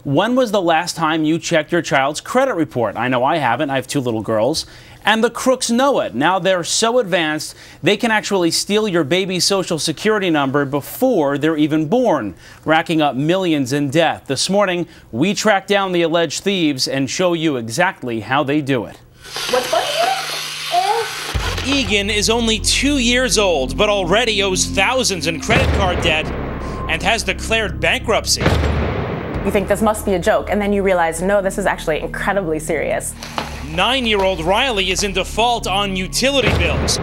when was the last time you checked your child's credit report? I know I haven't. I have 2 little girls. And the crooks know it. Now they're so advanced, they can actually steal your baby's social security number before they're even born, racking up millions in debt. This morning, we tracked down the alleged thieves and show you exactly how they do it. What's funny? Egan is only 2 years old, but already owes thousands in credit card debt and has declared bankruptcy. You think this must be a joke, and then you realize, no, this is actually incredibly serious. 9-year-old Riley is in default on utility bills.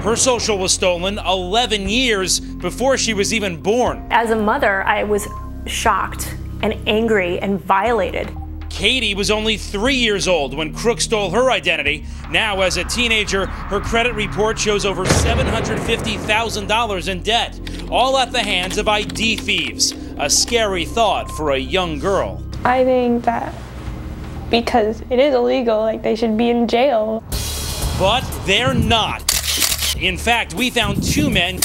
Her social was stolen 11 years before she was even born. As a mother, I was shocked and angry and violated. Katie was only 3 years old when crooks stole her identity. Now, as a teenager, her credit report shows over $750,000 in debt, all at the hands of ID thieves. A scary thought for a young girl. I think that because it is illegal, like, they should be in jail. But they're not. In fact, we found 2 men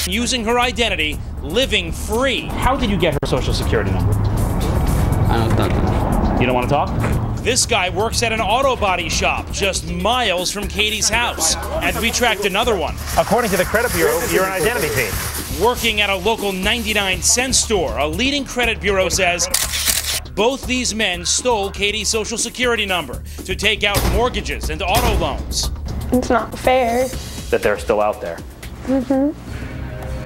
using her identity, living free. How did you get her social security number? I don't know. You don't want to talk? This guy works at an auto body shop just miles from Katie's house. And we tracked another one. According to the credit bureau, you're an identity thief. Working at a local 99-cent store, a leading credit bureau says both these men stole Katie's social security number to take out mortgages and auto loans. It's not fair. That they're still out there. Mm-hmm.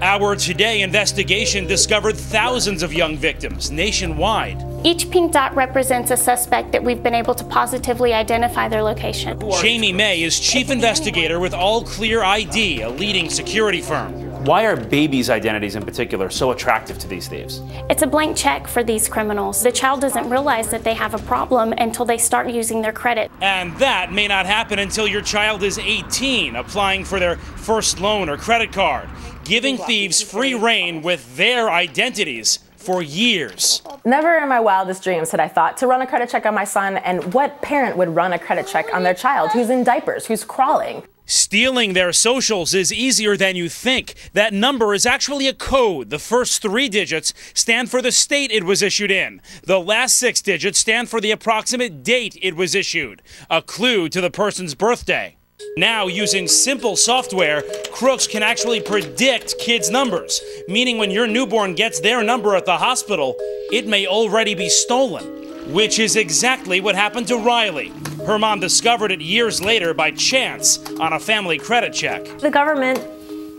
Our Today investigation discovered thousands of young victims nationwide. Each pink dot represents a suspect that we've been able to positively identify their location. Jamie May is chief investigator with All Clear ID, a leading security firm. Why are babies' identities in particular so attractive to these thieves? It's a blank check for these criminals. The child doesn't realize that they have a problem until they start using their credit. And that may not happen until your child is 18, applying for their first loan or credit card, giving thieves free rein with their identities for years. Never in my wildest dreams had I thought to run a credit check on my son, and what parent would run a credit check on their child who's in diapers, who's crawling? Stealing their socials is easier than you think. That number is actually a code. The first 3 digits stand for the state it was issued in. The last 6 digits stand for the approximate date it was issued, a clue to the person's birthday. Now, using simple software, crooks can actually predict kids' numbers, meaning when your newborn gets their number at the hospital, it may already be stolen, which is exactly what happened to Riley. Her mom discovered it years later by chance on a family credit check. The government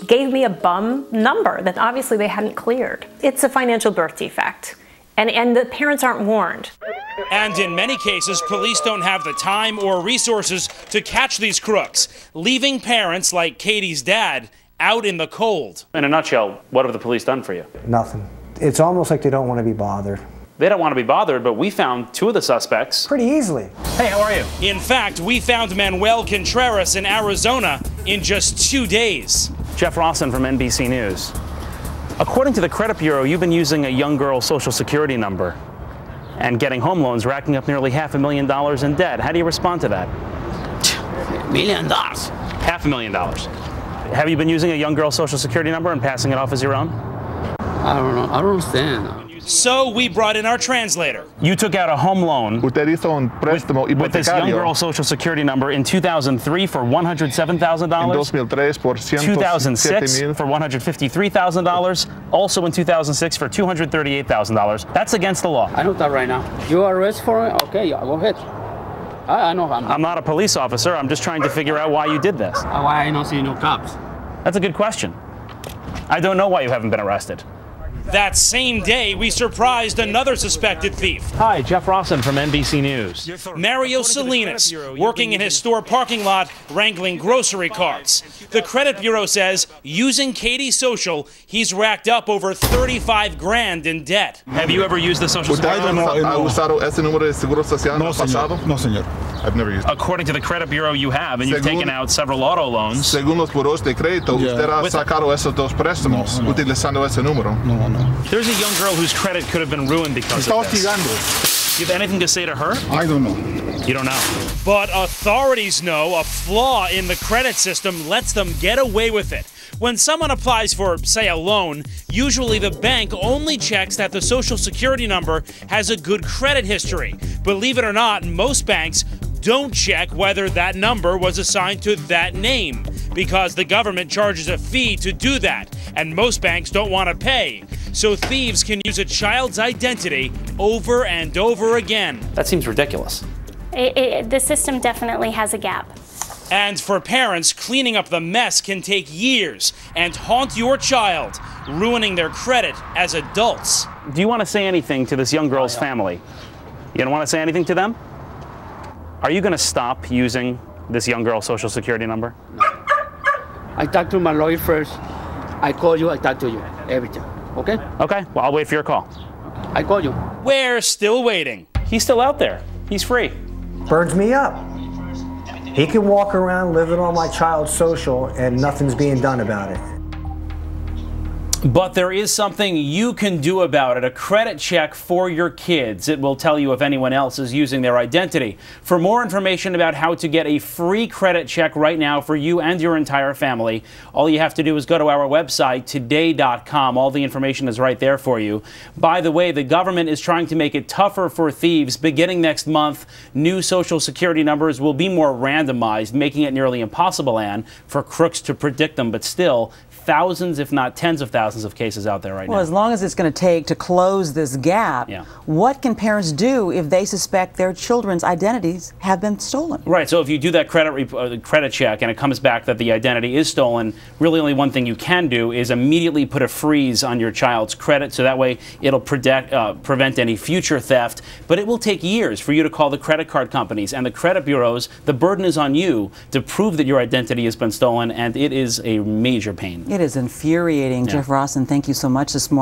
gave me a bum number that obviously they hadn't cleared. It's a financial birth defect, and the parents aren't warned. And in many cases, police don't have the time or resources to catch these crooks, leaving parents like Katie's dad out in the cold. In a nutshell, what have the police done for you? Nothing. It's almost like they don't want to be bothered. They don't want to be bothered, but we found 2 of the suspects. Pretty easily. Hey, how are you? In fact, we found Manuel Contreras in Arizona in just 2 days. Jeff Rawson from NBC News. According to the credit bureau, you've been using a young girl's social security number and getting home loans, racking up nearly $500,000 in debt. How do you respond to that? $1 million. $500,000. Have you been using a young girl's social security number and passing it off as your own? I don't know. I don't understand. So we brought in our translator. You took out a home loan with this young girl's social security number in 2003 for $107,000, 2006 for $153,000, also in 2006 for $238,000. That's against the law. I know that right now. You arrest for it? Okay, go ahead. I know. I'm not a police officer. I'm just trying to figure out why you did this. Why I don't see no cops? That's a good question. I don't know why you haven't been arrested. That same day, we surprised another suspected thief. Hi, Jeff Rawson from NBC News. Mario Salinas, working in his store parking lot, wrangling grocery carts. The credit bureau says, using Katie's social, he's racked up over $35,000 in debt. Have you ever used the social security number? No, señor. I've never used it. According to the credit bureau, you have, and you've taken out several auto loans. Según los buros de crédito, usted ha sacado esos 2 préstamos utilizando ese número. No. There's a young girl whose credit could have been ruined because of this. You have anything to say to her? I don't know. You don't know. But authorities know a flaw in the credit system lets them get away with it. When someone applies for, say, a loan, usually the bank only checks that the Social Security number has a good credit history. Believe it or not, most banks don't check whether that number was assigned to that name, because the government charges a fee to do that, and most banks don't want to pay. So thieves can use a child's identity over and over again. That seems ridiculous. The system definitely has a gap. And for parents, cleaning up the mess can take years and haunt your child, ruining their credit as adults. Do you want to say anything to this young girl's family? You don't want to say anything to them? Are you going to stop using this young girl's Social Security number? No. I talked to my lawyer first. I call you, I talk to you, everything. Okay? Okay, well, I'll wait for your call. I call you. We're still waiting. He's still out there. He's free. Burns me up. He can walk around living on my child's social and nothing's being done about it. But there is something you can do about it, a credit check for your kids. It will tell you if anyone else is using their identity. For more information about how to get a free credit check right now for you and your entire family, all you have to do is go to our website, today.com. All the information is right there for you. By the way, the government is trying to make it tougher for thieves. Beginning next month, new Social Security numbers will be more randomized, making it nearly impossible, Ann, for crooks to predict them. But still, thousands, if not tens of thousands of cases out there right now. Well, as long as it's going to take to close this gap, what can parents do if they suspect their children's identities have been stolen? Right, so if you do that credit check and it comes back that the identity is stolen, really only one thing you can do is immediately put a freeze on your child's credit, so that way it'll prevent any future theft. But it will take years for you to call the credit card companies and the credit bureaus. The burden is on you to prove that your identity has been stolen, and it is a major pain. It is infuriating. Jeff Rossen, thank you so much this morning.